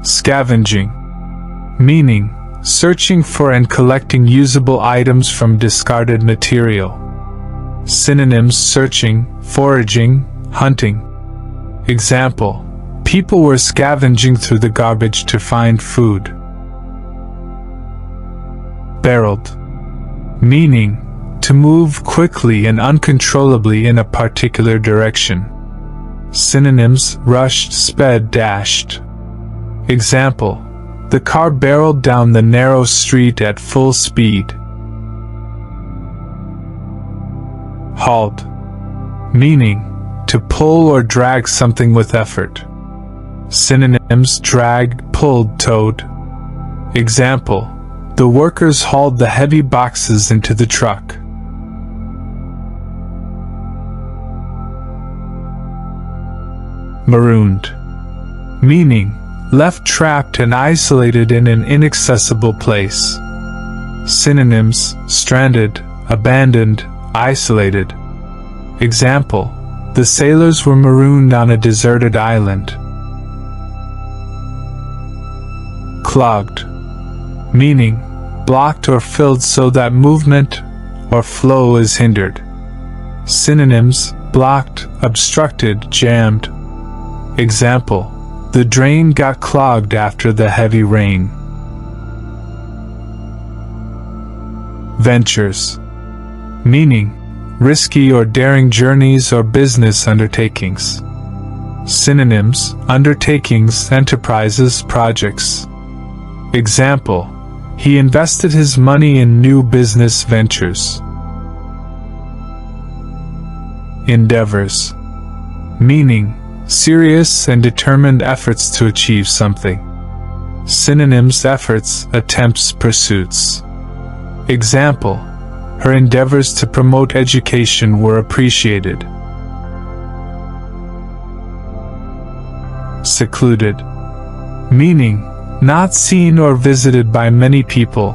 Scavenging, meaning searching for and collecting usable items from discarded material. Synonyms: searching, foraging, hunting. Example: people were scavenging through the garbage to find food. Barreled, meaning to move quickly and uncontrollably in a particular direction. Synonyms: rushed, sped, dashed. Example: the car barreled down the narrow street at full speed. Hauled, meaning to pull or drag something with effort. Synonyms: dragged, pulled, towed. Example: the workers hauled the heavy boxes into the truck. Marooned, meaning left trapped and isolated in an inaccessible place. Synonyms: stranded, abandoned, isolated. Example: the sailors were marooned on a deserted island. Clogged, meaning blocked or filled so that movement or flow is hindered. Synonyms: blocked, obstructed, jammed. Example: the drain got clogged after the heavy rain. Ventures, meaning risky or daring journeys or business undertakings. Synonyms: undertakings, enterprises, projects. Example: he invested his money in new business ventures. Endeavours, meaning serious and determined efforts to achieve something. Synonyms: efforts, attempts, pursuits. Example: her endeavors to promote education were appreciated. Secluded, meaning not seen or visited by many people,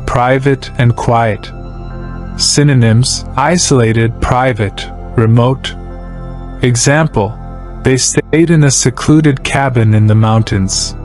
private and quiet. Synonyms: isolated, private, remote. Example: they stayed in a secluded cabin in the mountains.